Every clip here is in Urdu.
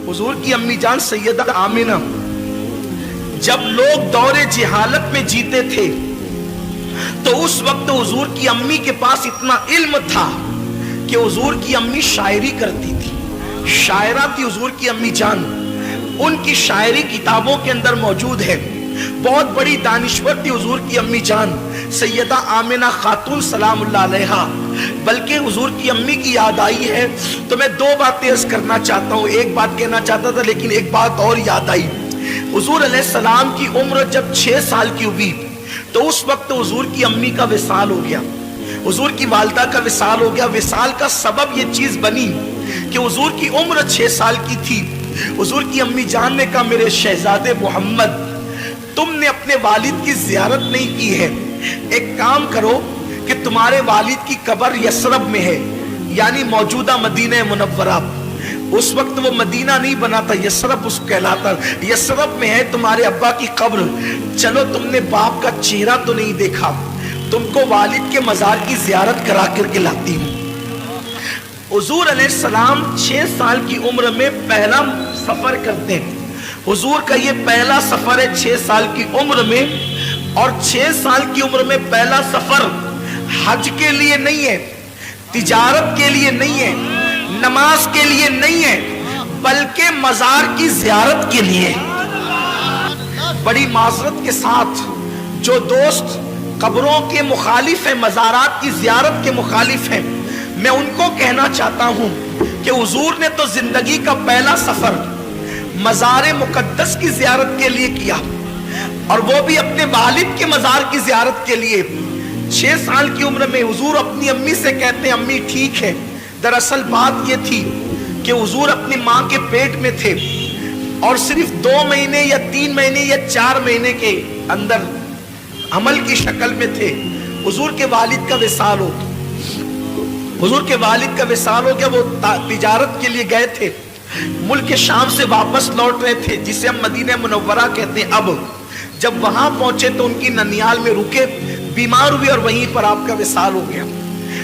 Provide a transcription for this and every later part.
حضور کی امی جان سیدہ آمنہ جب لوگ دور جہالت میں جیتے تھے تو اس وقت حضور کی امی کے پاس اتنا علم تھا کہ حضور کی امی شاعری کرتی تھی، شاعرہ تھی حضور کی امی جان، ان کی شاعری کتابوں کے اندر موجود ہے، بہت بڑی دانشور تھی حضور کی امی جان سیدہ آمنہ خاتون سلام اللہ علیہا۔ بلکہ حضور کی امی کی یاد آئی ہے تو میں دو باتیں عرض کرنا چاہتا ہوں، ایک بات کہنا چاہتا تھا لیکن ایک بات اور یاد آئی۔ حضور علیہ السلام کی عمر جب 6 سال کی ہوئی تو اس وقت حضور کی امی کا وصال ہو گیا، حضور کی والدہ کا وصال ہو گیا۔ وصال کا سبب یہ چیز بنی کہ حضور کی عمر 6 سال کی تھی۔ حضور کی امی جان نے کہا میرے شہزادے محمد تم نے اپنے والد کی زیارت نہیں کی ہے، ایک کام کرو کہ تمہارے والد کی قبر یثرب میں ہے، یعنی موجودہ مدینہ منورہ، اس وقت وہ مدینہ نہیں بنا تھا، یثرب اس کو کہلاتا، یثرب میں ہے تمہارے ابا کی قبر، چلو تم نے باپ کا چہرہ تو نہیں دیکھا، تم کو والد کے مزار کی زیارت کرا کر کے لاتی ہوں۔ حضور علیہ السلام 6 سال کی عمر میں پہلا سفر کرتے ہیں، حضور کا یہ پہلا سفر ہے 6 سال کی عمر میں، اور 6 سال کی عمر میں پہلا سفر حج کے لیے نہیں ہے، تجارت کے لیے نہیں ہے، نماز کے لیے نہیں ہے، بلکہ مزار کی زیارت کے لیے۔ بڑی معذرت کے ساتھ جو دوست قبروں کے مخالف ہیں، مزارات کی زیارت کے مخالف ہیں، میں ان کو کہنا چاہتا ہوں کہ حضور نے تو زندگی کا پہلا سفر مزار مقدس کی زیارت کے لیے کیا، اور وہ بھی اپنے والد کے مزار کی زیارت کے لیے۔ 6 سال کی عمر میں حضور اپنی امی سے کہتے ہیں امی ٹھیک ہے، دراصل بات یہ تھی کہ حضور اپنی ماں کے پیٹ میں تھے اور صرف 2 مہینے یا 3 مہینے یا 4 مہینے کے اندر عمل کی شکل میں تھے۔ حضور کے والد کا وصال ہو، حضور کے والد کا وصال ہو گیا، وہ تجارت کے لیے گئے تھے، ملک شام سے واپس لوٹ رہے تھے جسے ہم مدینہ منورہ کہتے ہیں۔ اب جب وہاں پہنچے تو ان کی ننیال میں رکے، بیمار ہوئے اور وہیں پر آپ کا وصال ہو گیا۔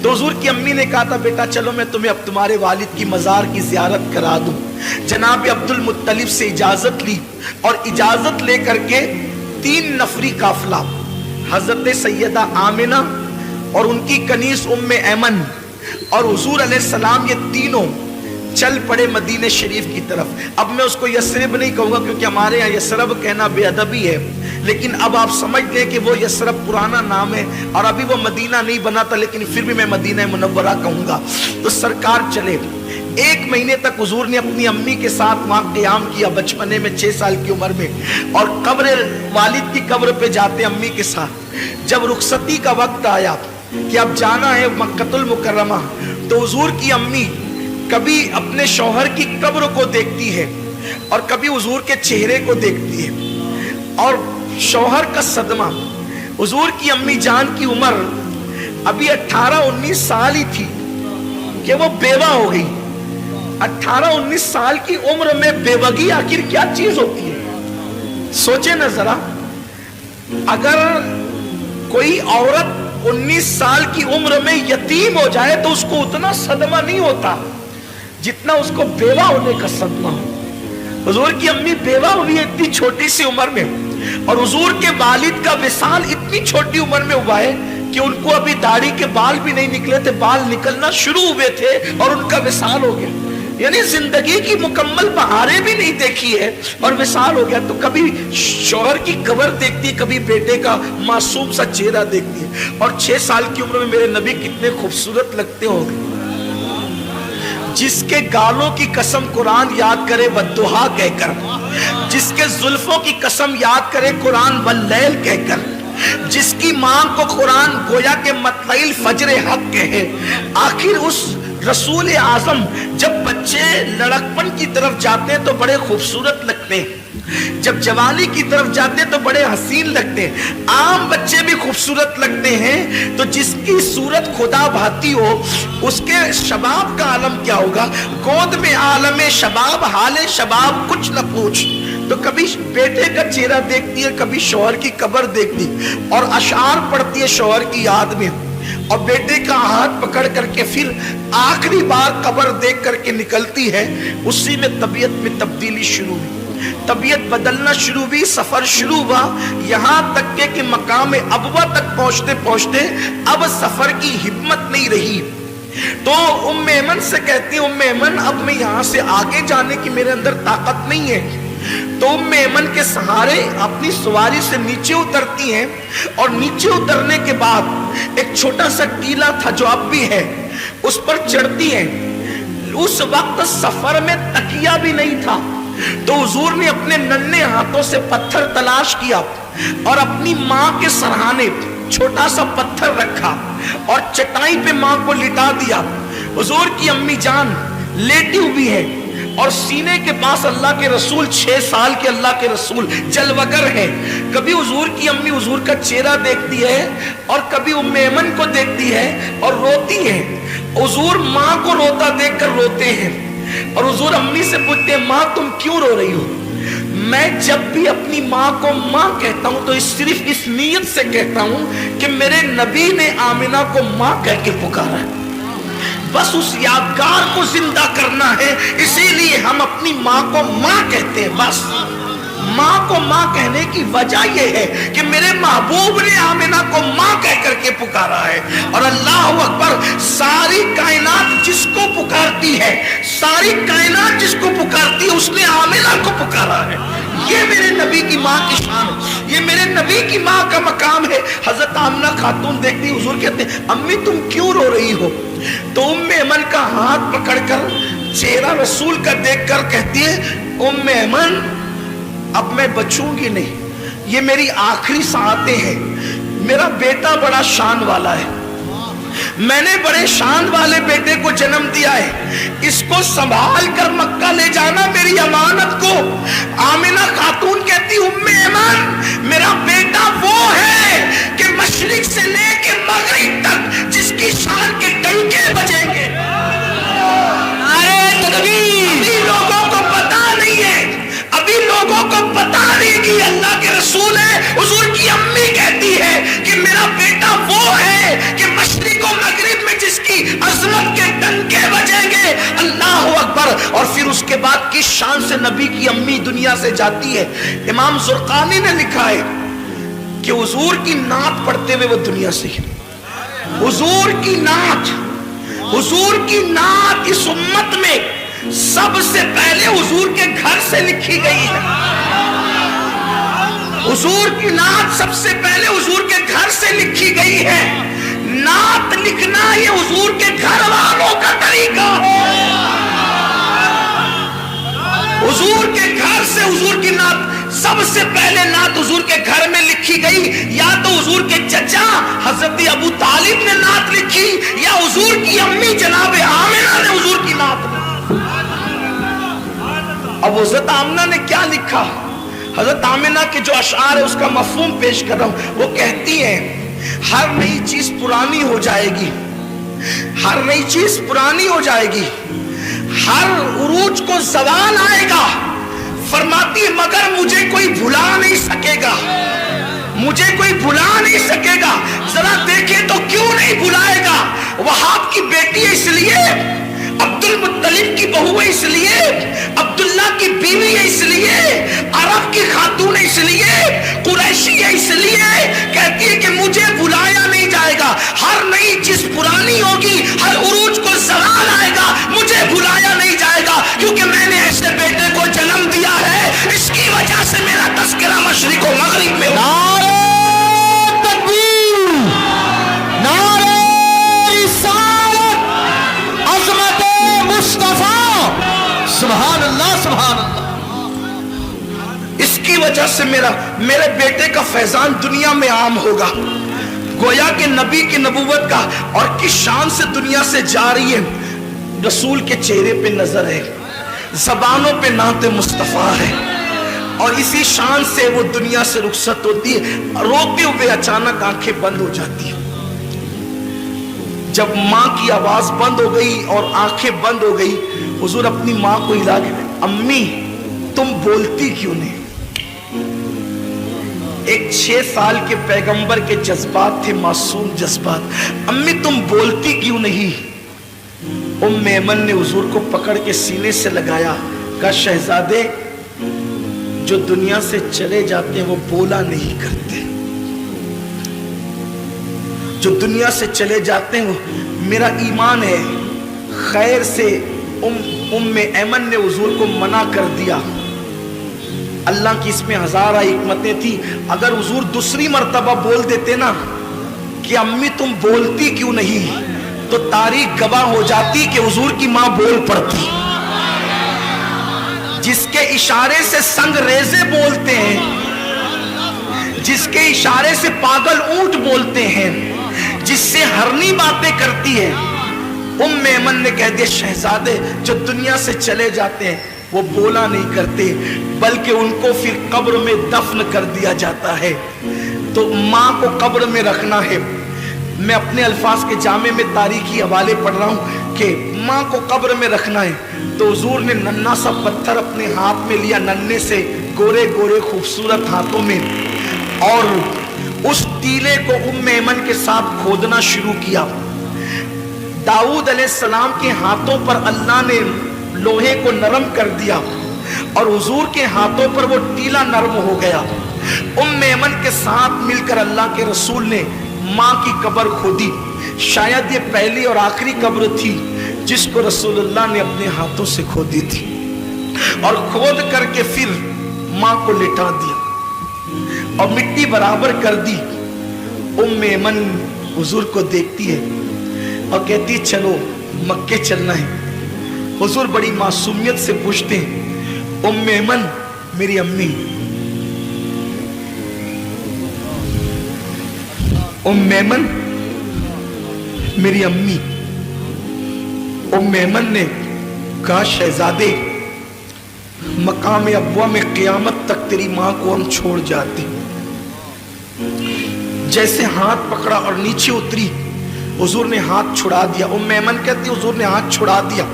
تو حضور کی امی نے کہا تھا بیٹا چلو میں تمہیں اب تمہارے والد کی مزار کی زیارت کرا دوں۔ جناب عبد المطلب سے اجازت لی اور اجازت لے کر کے 3 نفری قافلہ حضرت سیدہ آمنہ اور ان کی کنیز ام ایمن اور حضور علیہ السلام، یہ تینوں چل پڑے مدینہ شریف کی طرف۔ اب میں اس کو یثرب نہیں کہوں گا کیونکہ ہمارے یہاں یثرب کہنا بے ادبی ہے، لیکن اب آپ سمجھ لیں کہ وہ یثرب پرانا نام ہے اور ابھی وہ مدینہ نہیں بنا تھا، لیکن پھر بھی میں مدینہ منورہ کہوں گا۔ تو سرکار چلے، 1 مہینے تک حضور نے اپنی امی کے ساتھ وہاں قیام کیا بچپنے میں 6 سال کی عمر میں، اور قبر والد کی قبر پہ جاتے امی کے ساتھ۔ جب رخصتی کا وقت آیا کہ اب جانا ہے مکہ المکرمہ، تو حضور کی امی کبھی اپنے شوہر کی قبر کو دیکھتی ہے اور کبھی حضور کے چہرے کو دیکھتی ہے، اور شوہر کا صدمہ، حضور کی امی جان کی عمر ابھی 18-19 سال ہی تھی کہ وہ بیوہ ہو گئی۔ 18-19 سال کی عمر میں بیوگی آخر کیا چیز ہوتی ہے؟ سوچیں نا ذرا، اگر کوئی عورت 19 سال کی عمر میں یتیم ہو جائے تو اس کو اتنا صدمہ نہیں ہوتا جتنا اس کو بیوہ ہونے کا صدمہ ہو۔ حضور کی امی بیوہ ہوئی ہے اتنی چھوٹی سی عمر میں، اور حضور کے والد کا وصال اتنی چھوٹی عمر میں ہوا ہے کہ ان کو ابھی داڑھی کے بال بھی نہیں نکلے تھے، بال نکلنا شروع ہوئے تھے اور ان کا وصال ہو گیا۔ یعنی زندگی کی مکمل بہاریں بھی نہیں دیکھی ہے اور وصال ہو گیا۔ تو کبھی شوہر کی قبر دیکھتی ہے، کبھی بیٹے کا معصوم سا چہرہ دیکھتی ہے۔ اور 6 سال کی عمر میں میرے نبی کتنے خوبصورت لگتے ہوں گے، جس کے گالوں کی قسم قرآن یاد کرے والضحیٰ کہہ کر، جس کے زلفوں کی قسم یاد کرے قرآن واللیل کہہ کر، جس کی ماں کو قرآن گویا کے مطلع الفجر حق کہے۔ آخر اس رسول اعظم جب بچے لڑکپن کی طرف جاتے ہیں تو بڑے خوبصورت لگتے ہیں، جب جوانی کی طرف جاتے ہیں تو بڑے حسین لگتے ہیں۔ عام بچے بھی خوبصورت لگتے ہیں، تو جس کی صورت خدا بھاتی ہو اس کے شباب کا عالم کیا ہوگا؟ گود میں عالم شباب، حال شباب کچھ نہ پوچھ۔ تو کبھی بیٹے کا چہرہ دیکھتی ہے، کبھی شوہر کی قبر دیکھتی اور اشعار پڑھتی ہے شوہر کی یاد میں۔ اور بیٹے کا ہاتھ پکڑ کر کے پھر آخری بار قبر دیکھ کر کے نکلتی ہے، اسی میں طبیعت میں تبدیلی شروع ہوئی، طبیعت بدلنا شروع ہوئی، سفر شروع ہوا، یہاں تک کہ مقام ابوا تک پہنچتے پہنچتے اب سفر کی ہمت نہیں رہی، تو ام ایمن سے کہتی ہیں ام ایمن اب میں یہاں سے آگے جانے کی میرے اندر طاقت نہیں ہے، تو ام ایمن کے سہارے اپنی سواری سے نیچے اترتی ہیں، اور نیچے اترنے کے بعد ایک چھوٹا سا ٹیلا تھا جو اب بھی ہے، اس پر چڑھتی ہیں۔ اس وقت سفر میں تکیہ بھی نہیں تھا، تو حضور نے اپنے ننھے ہاتھوں سے پتھر تلاش کیا اور اپنی ماں کے سرہانے چھوٹا سا پتھر رکھا اور چٹائی پہ ماں کو لٹا دیا۔ حضور کی امی جان لیٹی ہوئی ہے اور سینے کے پاس اللہ کے رسول، 6 سال کے اللہ کے رسول جلوگر ہے۔ کبھی حضور کی امی حضور کا چہرہ دیکھتی ہے اور کبھی ام ایمن کو دیکھتی ہے اور روتی ہے۔ حضور ماں کو روتا دیکھ کر روتے ہیں اور حضور امی سے پوچھتے ہیں ماں تم کیوں رو رہی ہو؟ میں جب بھی اپنی ماں کو ماں کہتا ہوں تو صرف اس نیت سے کہتا ہوں کہ میرے نبی نے آمنہ کو ماں کہہ کے پکارا ہے، بس اس یادگار کو زندہ کرنا ہے، اسی لیے ہم اپنی ماں کو ماں کہتے ہیں۔ بس ماں کو ماں کہنے کی وجہ یہ ہے کہ میرے محبوب نے آمنہ کو ماں کہہ کر کے پکارا ہے، اور اللہ اکبر، ساری کائنات جس کو پکارتی ہے، ساری کائنات جس کو پکارتی ہے، اس نے آمنہ کو پکارا ہے۔ یہ میرے نبی کی ماں کی شان ہے، یہ میرے نبی کی ماں کا مقام ہے۔ حضرت آمنہ خاتون دیکھتی، حضور کہتے ہیں امی تم کیوں رو رہی ہو؟ تو ام ایمن کا ہاتھ پکڑ کر چہرہ رسول کا دیکھ کر کہتی ہے ام ایمن اب میں بچوں گی نہیں، یہ میری آخری ساعتیں ہیں، میرا بیٹا بڑا شان والا ہے، میں نے بڑے شان والے بیٹے کو جنم دیا ہے، اس کو سنبھال کر مکہ لے جانا میری امانت کو۔ آمنہ خاتون کہتی ام ایمن میرا بیٹا وہ ہے کہ مشرق سے لے کے مغرب تک جس کی شان کے ڈنکے بجیں گے۔ ابھی لوگوں کو پتا نہیں ہے، ابھی لوگوں کو پتا نہیں کہ اللہ کے رسول ہے۔ حضور کی امی کہتی ہے کہ میرا بیٹا وہ ہے کہ مشرق و مغرب میں جس کی عظمت کے ڈنکے بجیں گے۔ اللہ اکبر۔ اور پھر اس کے بعد کس شان سے نبی کی امی دنیا سے جاتی ہے؟ امام زرقانی نے لکھا ہے کہ حضور کی نعت پڑھتے ہوئے وہ دنیا سے، حضور کی نعت، حضور کی نعت اس امت میں سب سے پہلے حضور کے گھر سے لکھی گئی ہے۔ حضور کی نعت سب سے پہلے حضور کے گھر سے لکھی گئی ہے۔ نعت لکھنا یہ حضور کے گھر والوں کا طریقہ ہے۔ حضور کے گھر سے حضور کی نعت سب سے پہلے نعت حضور کے گھر میں لکھی گئی، یا تو حضور کے چچا حضرت ابو طالب نے نعت لکھی یا حضور کی امی جناب آمنہ نے حضور کی نعت لکھی۔ اب حضرت آمنہ نے کیا لکھا؟ حضرت آمنہ کے جو اشعار ہے اس کا مفہوم پیش کر رہا ہوں۔ وہ کہتی ہیں ہر نئی چیز پرانی ہو جائے گی، ہر نئی چیز پرانی ہو جائے گی، ہر عروج کو زوال آئے گا، فرماتی ہے مگر مجھے کوئی بھلا نہیں سکے گا، مجھے کوئی بھلا نہیں سکے گا۔ ذرا دیکھیں تو کیوں نہیں بھلائے گا؟ وہاب کی بیٹی ہے اس لیے، عبد المطلب کی بہو ہے اس لیے، عبداللہ کی بیوی ہے اس لیے، عرب کی خاتون ہے اس لیے، قریشی ہے اس لیے، کہتی ہے کہ مجھے بلایا نہیں جائے گا، ہر نئی چیز پرانی ہوگی، ہر عروج کو زوال آئے گا، مجھے بلایا نہیں جائے گا، کیونکہ میں نے ایسے بیٹے کو جنم دیا ہے، اس کی وجہ سے میرا تذکرہ مشرق و مغرب میں ہو۔ سبحان اللہ سبحان اللہ۔ اس کی وجہ سے میرے بیٹے کا فیضان دنیا میں عام ہوگا، گویا کہ نبی کی نبوت کا، اور کس شان سے دنیا سے جا رہی ہے، رسول کے چہرے پہ نظر ہے، زبانوں پہ نعت مصطفیٰ ہے، اور اسی شان سے وہ دنیا سے رخصت ہوتی ہے، روتے ہوئے اچانک آنکھیں بند ہو جاتی ہیں۔ جب ماں کی آواز بند ہو گئی اور آنکھیں بند ہو گئی، حضور اپنی ماں کو ہلا کے امی تم بولتی کیوں نہیں؟ ایک 6 سال کے پیغمبر کے جذبات تھے، معصوم جذبات. امی تم بولتی کیوں نہیں؟ ام ایمن نے حضور کو پکڑ کے سینے سے لگایا، کہا شہزادے جو دنیا سے چلے جاتے ہیں وہ بولا نہیں کرتے، جو دنیا سے چلے جاتے ہیں وہ میرا ایمان ہے. خیر سے ام ایمن نے حضور کو منع کر دیا. اللہ کی اس میں ہزارہ حکمتیں تھی. اگر حضور دوسری مرتبہ بول دیتے نا کہ امی تم بولتی کیوں نہیں، تو تاریخ گواہ ہو جاتی کہ حضور کی ماں بول پڑتی. جس کے اشارے سے سنگ ریزے بولتے ہیں، جس کے اشارے سے پاگل اونٹ بولتے ہیں، جس سے ہرنی باتیں کرتی ہے، ام ایمن نے کہہ دیا شہزادے جو دنیا سے چلے جاتے ہیں وہ بولا نہیں کرتے، بلکہ ان کو پھر قبر میں دفن کر دیا جاتا ہے. تو ماں کو قبر میں رکھنا ہے. میں اپنے الفاظ کے جامع میں تاریخی حوالے پڑھ رہا ہوں کہ ماں کو قبر میں رکھنا ہے. تو حضور نے ننھا سا پتھر اپنے ہاتھ میں لیا، ننھے سے گورے گورے خوبصورت ہاتھوں میں، اور اس ٹیلے کو ام ایمن کے ساتھ کھودنا شروع کیا. داؤد علیہ السلام کے ہاتھوں پر اللہ نے لوہے کو نرم کر دیا اور حضور کے ہاتھوں پر وہ ٹیلا نرم ہو گیا. ام ایمن کے ساتھ مل کر اللہ کے رسول نے ماں کی قبر کھودی. شاید یہ پہلی اور آخری قبر تھی جس کو رسول اللہ نے اپنے ہاتھوں سے کھودی تھی، اور کھود کر کے پھر ماں کو لٹا دیا اور مٹی برابر کر دی. ام ایمن حضور کو دیکھتی ہے اور کہتی چلو مکے چلنا ہے. حضور بڑی معصومیت سے پوچھتے ہیں ام ایمن میری امی. ام ایمن میری امی. ام ایمن نے کہا شہزادے مقام ابوا میں قیامت تک تیری ماں کو ہم چھوڑ جاتے. جیسے ہاتھ پکڑا اور نیچے اتری، حضور نے ہاتھ چھڑا دیا. ام ایمن کہتی حضور نے ہاتھ چھڑا دیا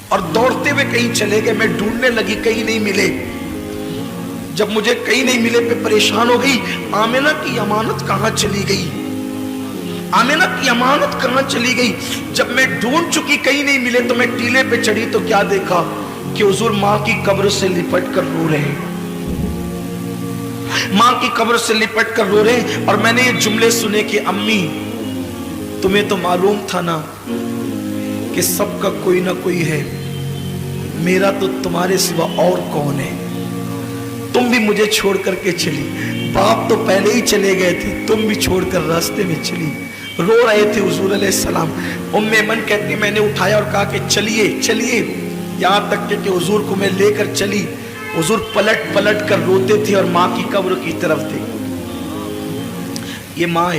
اور دوڑتے ہوئے کہیں چلے گئے. میں ڈھونڈنے لگی، کہیں نہیں ملے. جب مجھے کہیں نہیں ملے پہ پریشان ہو گئی. آمنہ کی امانت کہاں چلی گئی؟ آمنہ کی امانت کہاں چلی گئی؟ جب میں ڈھونڈ چکی کہیں نہیں ملے تو میں ٹیلے پہ چڑھی تو کیا دیکھا کہ حضور ماں کی قبر سے لپٹ کر رو رہے ہیں. ماں کی قبر سے لپٹ کر رو رہے ہیں. اور میں نے یہ جملے سنے کہ امی تمہیں تو معلوم تھا نا کہ سب کا کوئی نہ کوئی ہے، میرا تو تمہارے سوا اور کون ہے؟ تم بھی مجھے چھوڑ کر کے چلی. باپ تو پہلے ہی چلے گئے تھے، تم بھی چھوڑ کر راستے میں چلی. رو رہے تھے حضور علیہ السلام. ام ایمن کہتی میں نے اٹھایا اور کہا کہ چلیے چلیے، یہاں تک کہ حضور کو میں لے کر چلی. حضور پلٹ پلٹ کر روتے تھے اور ماں کی قبر کی طرف تھے. یہ ماں ہے.